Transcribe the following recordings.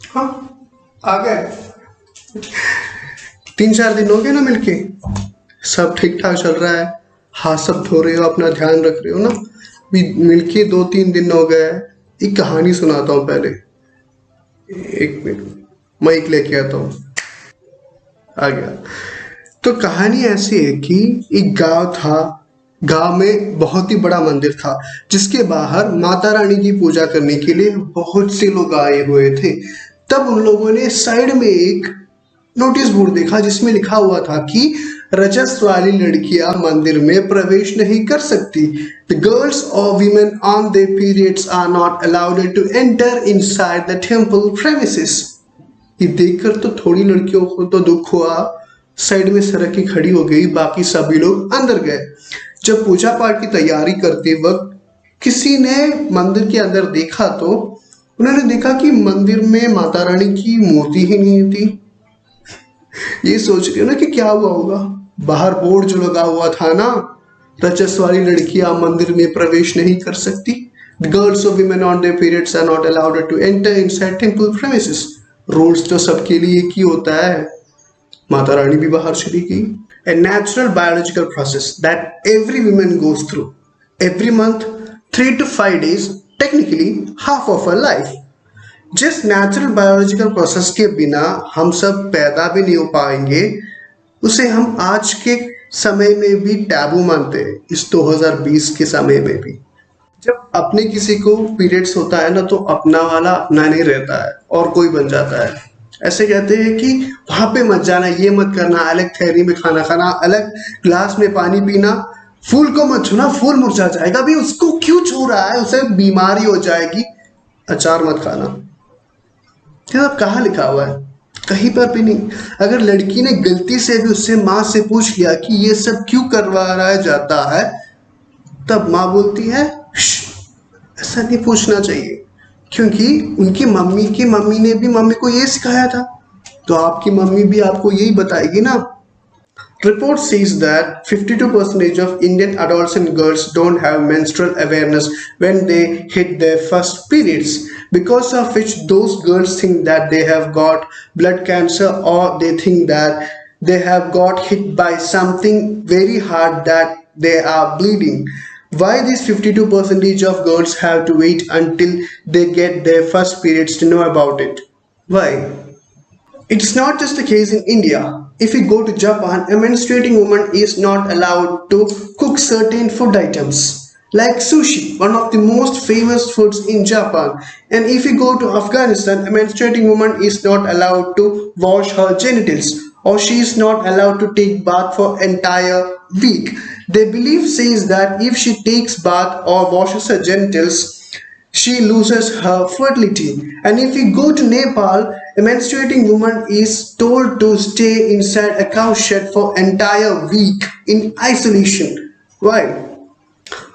हाँ, आ गए। 3-4 दिन हो गए ना मिलके, सब ठीक ठाक चल रहा है। हाथ सब धो रहे हो, अपना ध्यान रख रहे हो ना। भी मिलके 2-3 दिन हो गए। एक कहानी सुनाता हूँ पहले। एक मिनट, माइक लेके आता हूँ। आ गया। तो कहानी ऐसी है कि एक गांव था। गांव में बहुत ही बड़ा मंदिर था, जिसके बाहर माता रानी की पूजा करने के लिए बहुत से लोग आए हुए थे। तब उन लोगों ने साइड में एक नोटिस बोर्ड देखा, जिसमें लिखा हुआ था कि रजस वाली लड़कियां मंदिर में प्रवेश नहीं कर सकती। द गर्ल्स और women on their periods are not allowed to enter inside the temple premises. ये देखकर तो थोड़ी लड़कियों को तो दुख हुआ, साइड में सरक के खड़ी हो गई। बाकी सभी लोग अंदर गए। जब पूजा पाठ की तैयारी करते वक्त किसी ने मंदिर के अंदर देखा, तो उन्होंने देखा कि मंदिर में माता रानी की मूर्ति ही नहीं थी। ये सोच रहे हो ना कि क्या हुआ होगा। बाहर बोर्ड जो लगा हुआ था ना, रजस वाली लड़कियां मंदिर में प्रवेश नहीं कर सकती। The girls of women on their periods are not allowed to enter inside temple premises। Rules तो सबके लिए एक ही होता है। माता रानी भी बाहर चली गई। A natural biological process that every woman goes through every month, 3 to 5 days, technically half of her life। जिस नेचुरल बायोलॉजिकल प्रोसेस के बिना हम सब पैदा भी नहीं हो पाएंगे, उसे हम आज के समय में भी टैबू मानते हैं, इस 2020 के समय में भी। जब अपने किसी को पीरियड्स होता है ना, तो अपना वाला अपना नहीं रहता है और कोई बन जाता है। ऐसे कहते हैं कि वहां पे मत जाना, ये मत करना, अलग थैली में खाना खाना, अलग ग्लास में पानी पीना, फूल को मत छूना, फूल मुरझा जाएगा। भी उसको क्यों छू रहा है, उसे बीमारी हो जाएगी। अचार मत खाना। ये सब कहाँ लिखा हुआ है? कहीं पर भी नहीं। अगर लड़की ने गलती से भी उससे माँ से पूछ लिया कि ये सब क्यों करवाया जाता है, तब माँ बोलती है ऐसा नहीं पूछना चाहिए, क्योंकि उनकी मम्मी की मम्मी ने भी मम्मी को ये सिखाया था, तो आपकी मम्मी भी आपको यही बताएगी ना। Report says that 52% of Indian adults and girls don't have menstrual awareness when they hit their first periods, because of which those girls think that they have got blood cancer, or they think that they have got hit by something very hard that they are bleeding. Why these 52% of girls have to wait until they get their first periods to know about it? Why? It's not just the case in India. If we go to Japan, a menstruating woman is not allowed to cook certain food items like sushi, one of the most famous foods in Japan. And if we go to Afghanistan, a menstruating woman is not allowed to wash her genitals, or she is not allowed to take bath for entire week. Their belief says that if she takes bath or washes her genitals, she loses her fertility. And if we go to Nepal, a menstruating woman is told to stay inside a cow shed for entire week in isolation. Why?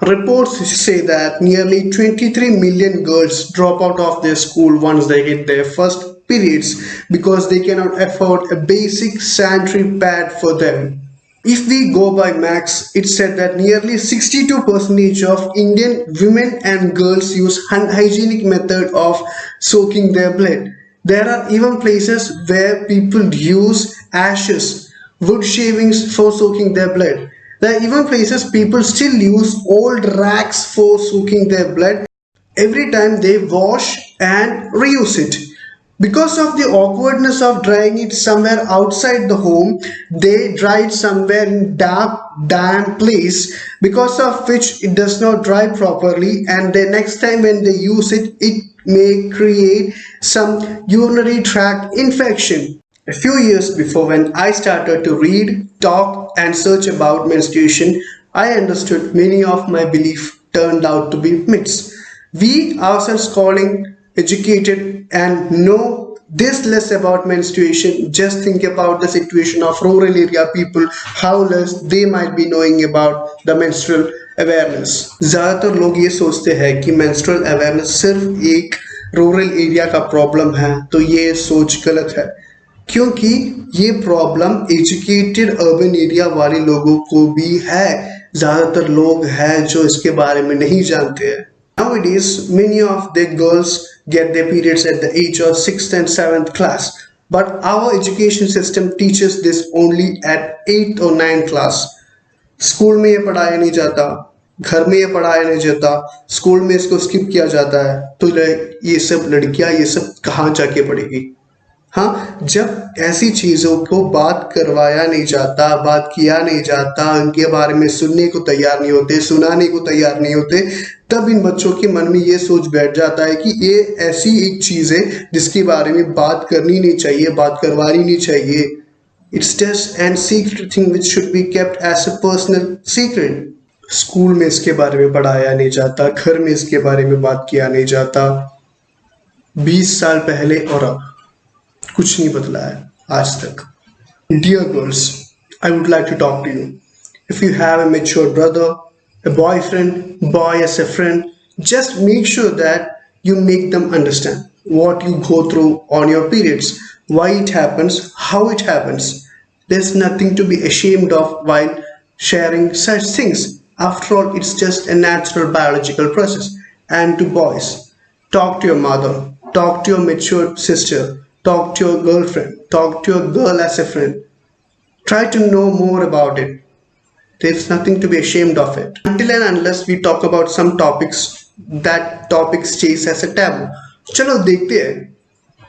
Reports say that nearly 23 million girls drop out of their school once they hit their first periods because they cannot afford a basic sanitary pad for them. If we go by Max, it said that nearly 62% of Indian women and girls use unhygienic method of soaking their blood. There are even places where people use ashes, wood shavings for soaking their blood. There are even places people still use old rags for soaking their blood every time they wash and reuse it. Because of the awkwardness of drying it somewhere outside the home, they dry it somewhere in damp place, because of which it does not dry properly, and the next time when they use it, it may create some urinary tract infection. A few years before, when I started to read, talk, and search about menstruation, I understood many of my beliefs turned out to be myths. We ourselves, calling educated and know this less about menstruation, just think about the situation of rural area people, how less they might be knowing about the menstrual awareness. ज़्यादातर लोग ये सोचते हैं कि menstrual awareness सिर्फ एक rural area का problem है, तो ये सोच गलत है, क्योंकि ये प्रॉब्लम एजुकेटेड अर्बन एरिया वाले लोगों को भी है। ज़्यादातर लोग हैं जो इसके बारे में नहीं जानते हैं। Now Nowadays, many of the girls get their periods at the age of 6th and 7th class, but our education system teaches this only at 8th or 9th class. School में ये पढ़ाया नहीं जाता, घर में ये पढ़ाया नहीं जाता, स्कूल में इसको स्किप किया जाता है, तो ये सब लड़कियां ये सब कहाँ जाके पढ़ेगी? हाँ, जब ऐसी चीजों को बात करवाया नहीं जाता, बात किया नहीं जाता, उनके बारे में सुनने को तैयार नहीं होते, सुनाने को तैयार नहीं होते, तब इन बच्चों के मन में ये सोच बैठ जाता है कि ये ऐसी एक चीज है जिसके बारे में बात करनी नहीं चाहिए, बात करवानी नहीं चाहिए. It's just and secret thing which should be kept as a personal secret. School में इसके बारे में पढ़ाया नहीं जाता, घर में इसके बारे में बात किया नहीं जाता. 20 साल पहले और अब कुछ नहीं बदला है आज तक. Dear girls, I would like to talk to you. If you have a mature brother, a boyfriend, boy as a friend, just make sure that you make them understand what you go through on your periods, why it happens, how it happens. There's nothing to be ashamed of while sharing such things. After all, it's just a natural biological process. And to boys, talk to your mother, talk to your mature sister, talk to your girlfriend, talk to your girl as a friend. Try to know more about it. There's nothing to be ashamed of it. Until and unless we talk about some topics, that topic stays as a taboo. चलो देखते हैं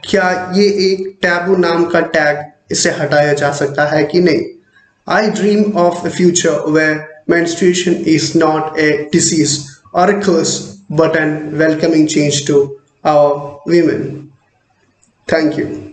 क्या ये एक taboo नाम का tag इसे हटाया जा सकता है कि नहीं. I dream of a future where menstruation is not a disease or a curse, but an welcoming change to our women. Thank you.